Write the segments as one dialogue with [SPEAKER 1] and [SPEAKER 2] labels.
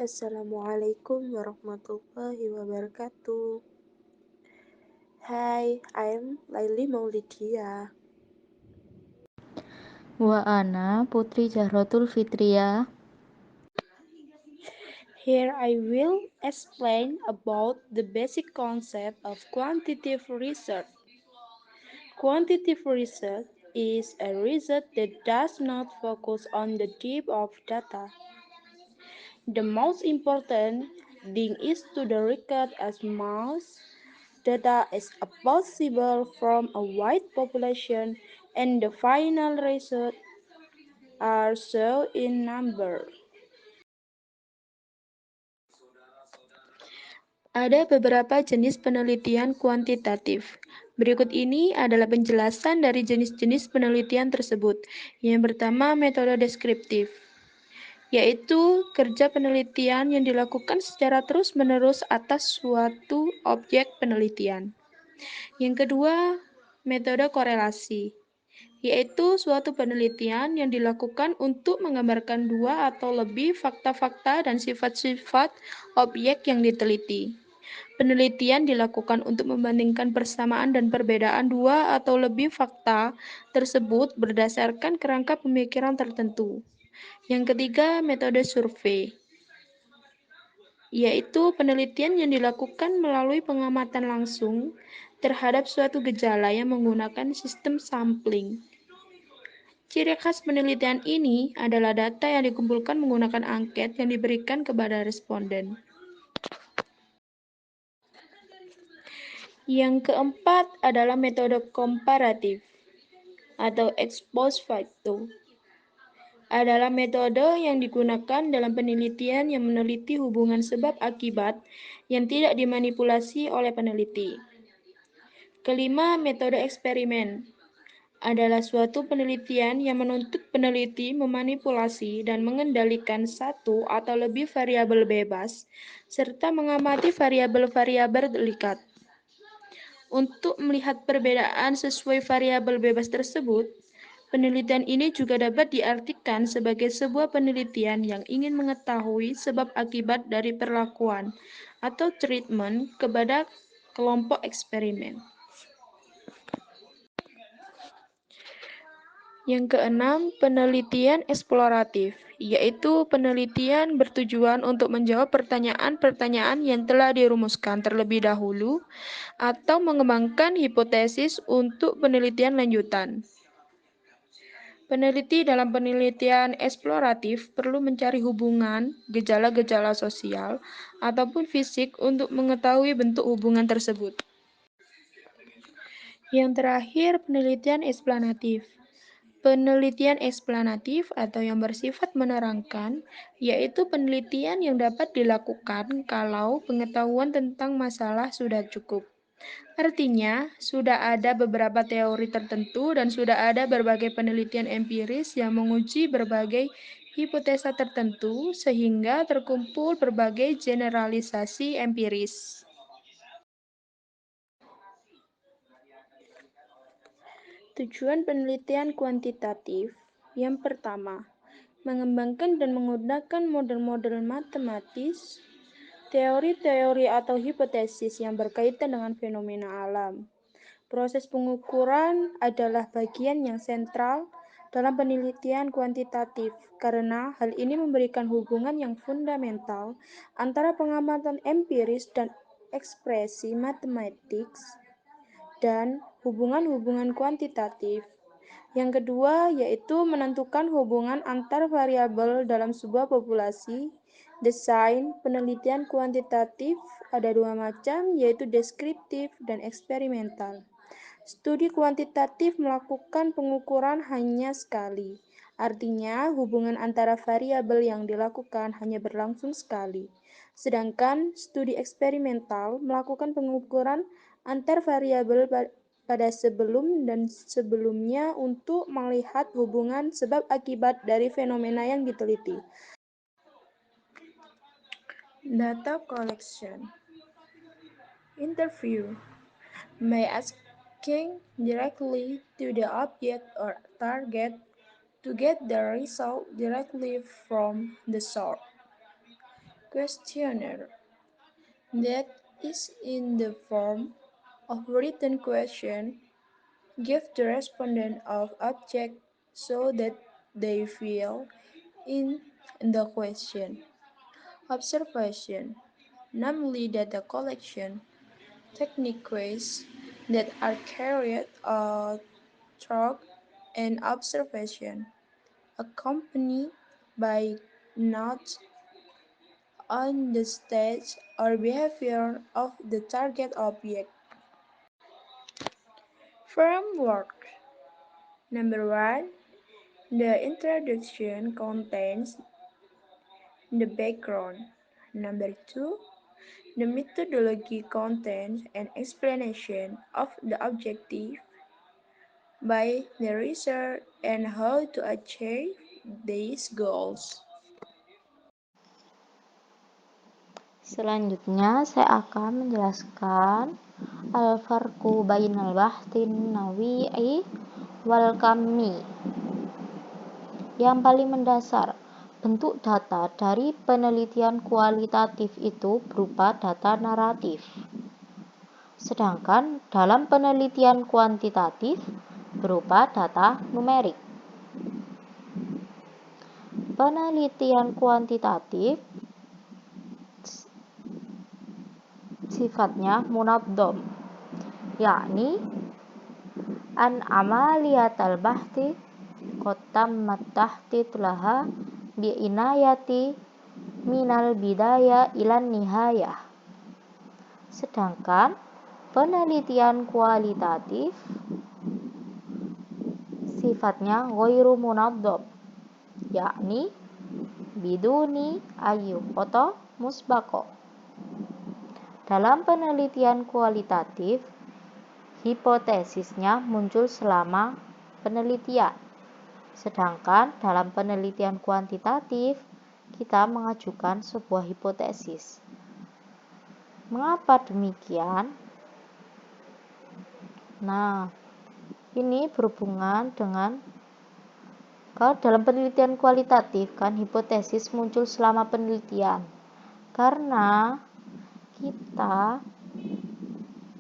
[SPEAKER 1] Assalamualaikum warahmatullahi wabarakatuh. Hi, I'm Laili Maulidia.
[SPEAKER 2] Wa ana Putri Zahrotul Fitriah.
[SPEAKER 1] Here I will explain about the basic concept of quantitative research. Quantitative research is a research that does not focus on the depth of data. The most important thing is to record as much data as possible from a wide population, and the final results are shown in number. Ada beberapa jenis penelitian kuantitatif. Berikut ini adalah penjelasan dari jenis-jenis penelitian tersebut. Yang pertama, metode deskriptif, yaitu kerja penelitian yang dilakukan secara terus-menerus atas suatu objek penelitian. Yang kedua, metode korelasi, yaitu suatu penelitian yang dilakukan untuk menggambarkan dua atau lebih fakta-fakta dan sifat-sifat objek yang diteliti. Penelitian dilakukan untuk membandingkan persamaan dan perbedaan dua atau lebih fakta tersebut berdasarkan kerangka pemikiran tertentu. Yang ketiga, metode survei, yaitu penelitian yang dilakukan melalui pengamatan langsung terhadap suatu gejala yang menggunakan sistem sampling. Ciri khas penelitian ini adalah data yang dikumpulkan menggunakan angket yang diberikan kepada responden. Yang keempat adalah metode komparatif atau ex post facto. Adalah metode yang digunakan dalam penelitian yang meneliti hubungan sebab akibat yang tidak dimanipulasi oleh peneliti. Kelima, metode eksperimen adalah suatu penelitian yang menuntut peneliti memanipulasi dan mengendalikan satu atau lebih variabel bebas serta mengamati variabel-variabel dekat. Untuk melihat perbedaan sesuai variabel bebas tersebut, penelitian ini juga dapat diartikan sebagai sebuah penelitian yang ingin mengetahui sebab akibat dari perlakuan atau treatment kepada kelompok eksperimen. Yang keenam, penelitian eksploratif, yaitu penelitian bertujuan untuk menjawab pertanyaan-pertanyaan yang telah dirumuskan terlebih dahulu atau mengembangkan hipotesis untuk penelitian lanjutan. Peneliti dalam penelitian eksploratif perlu mencari hubungan, gejala-gejala sosial, ataupun fisik untuk mengetahui bentuk hubungan tersebut. Yang terakhir, penelitian eksplanatif. Penelitian eksplanatif atau yang bersifat menerangkan, yaitu penelitian yang dapat dilakukan kalau pengetahuan tentang masalah sudah cukup. Artinya, sudah ada beberapa teori tertentu dan sudah ada berbagai penelitian empiris yang menguji berbagai hipotesa tertentu sehingga terkumpul berbagai generalisasi empiris. Tujuan penelitian kuantitatif yang pertama, mengembangkan dan menggunakan model-model matematis, teori-teori atau hipotesis yang berkaitan dengan fenomena alam. Proses pengukuran adalah bagian yang sentral dalam penelitian kuantitatif karena hal ini memberikan hubungan yang fundamental antara pengamatan empiris dan ekspresi matematik dan hubungan-hubungan kuantitatif. Yang kedua yaitu menentukan hubungan antar variabel dalam sebuah populasi. Desain penelitian kuantitatif ada dua macam, yaitu deskriptif dan eksperimental. Studi kuantitatif melakukan pengukuran hanya sekali. Artinya, hubungan antara variabel yang dilakukan hanya berlangsung sekali. Sedangkan studi eksperimental melakukan pengukuran antar variabel pada sebelum dan sebelumnya untuk melihat hubungan sebab akibat dari fenomena yang diteliti. Data collection. Interview. By asking directly to the object or target to get the result directly from the source. questionnaire that is in the form of written question give the respondent of object so that they fill in the question. Observation, namely data collection, techniques that are carried out through an observation, accompanied by notes on the state or behavior of the target object. Framework. Number 1. The introduction contains the background. Number 2. The methodology contains an explanation of the objective by the research and how to achieve these goals.
[SPEAKER 2] Selanjutnya saya akan menjelaskan al-farqu bainal bahtin nawi'i wal kammi. Yang paling mendasar, bentuk data dari penelitian kualitatif itu berupa data naratif. Sedangkan dalam penelitian kuantitatif berupa data numerik. Penelitian kuantitatif sifatnya munadzam, yakni an amaliyatal bahthi qattammat tahdid laha bi inayati minal bidaya ilan nihayah. Sedangkan penelitian kualitatif sifatnya ghairu munadzam, yakni biduni ayu koto musbako. Dalam penelitian kualitatif, hipotesisnya muncul selama penelitian. Sedangkan dalam penelitian kuantitatif, kita mengajukan sebuah hipotesis. Mengapa demikian? Nah, ini berhubungan dengan kalau dalam penelitian kualitatif kan hipotesis muncul selama penelitian. Karena kita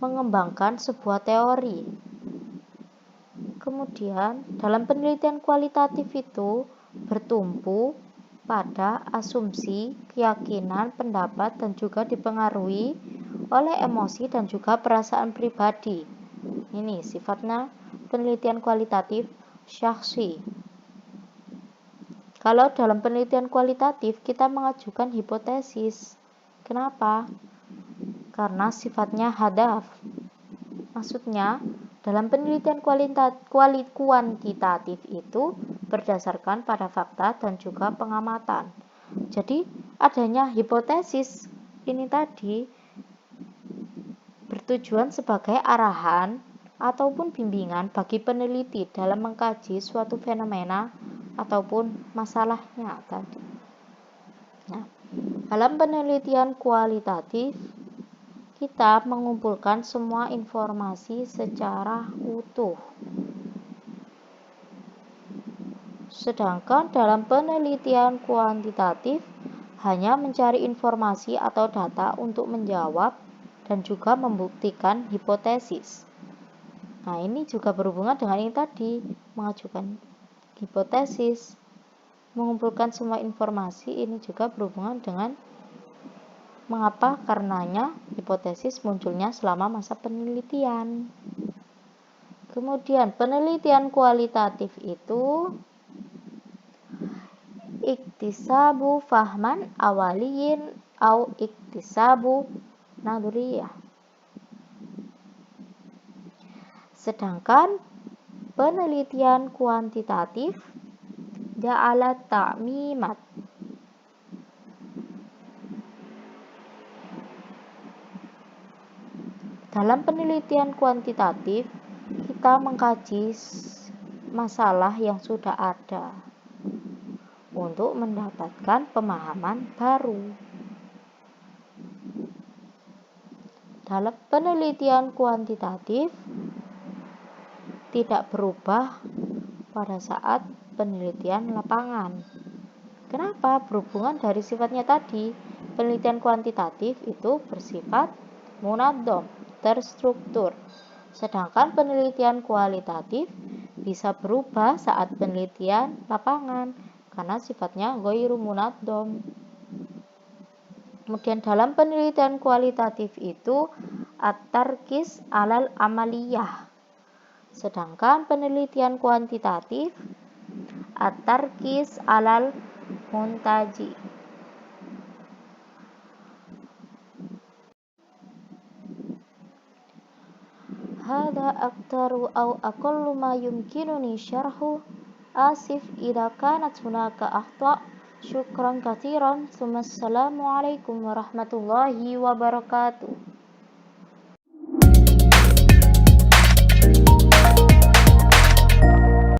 [SPEAKER 2] mengembangkan sebuah teori. Kemudian, dalam penelitian kualitatif itu bertumpu pada asumsi, keyakinan, pendapat, dan juga dipengaruhi oleh emosi dan juga perasaan pribadi. Ini sifatnya penelitian kualitatif syakhsi. Kalau dalam penelitian kualitatif kita mengajukan hipotesis. Kenapa? Karena sifatnya hadaf. Maksudnya, dalam penelitian kuantitatif itu berdasarkan pada fakta dan juga pengamatan. Jadi, adanya hipotesis ini tadi bertujuan sebagai arahan ataupun bimbingan bagi peneliti dalam mengkaji suatu fenomena ataupun masalahnya tadi. Nah, dalam penelitian kualitatif kita mengumpulkan semua informasi secara utuh. Sedangkan dalam penelitian kuantitatif hanya mencari informasi atau data untuk menjawab dan juga membuktikan hipotesis. Nah, ini juga berhubungan dengan yang tadi, mengajukan hipotesis, mengumpulkan semua informasi, ini juga berhubungan dengan mengapa? Karenanya hipotesis munculnya selama masa penelitian. Kemudian penelitian kualitatif itu iktisabu fahman awaliyin au iktisabu naduriyah. Sedangkan penelitian kuantitatif ja'ala ta'mimat. Dalam penelitian kuantitatif, kita mengkaji masalah yang sudah ada untuk mendapatkan pemahaman baru. Dalam penelitian kuantitatif tidak berubah pada saat penelitian lapangan. Kenapa? Berhubungan dari sifatnya tadi. penelitian kuantitatif itu bersifat munadom, terstruktur. Sedangkan penelitian kualitatif bisa berubah saat penelitian lapangan karena sifatnya ghairu munadom. Kemudian dalam penelitian kualitatif itu at-tarkis alal amaliyah. Sedangkan penelitian kuantitatif at-tarkis alal muntaji. Hada aktaru au aqallu ma yumkinuni syarhu. Asif idza kanat hunaka akhta'. Syukran katsiran. Assalamualaikum warahmatullahi wabarakatuh.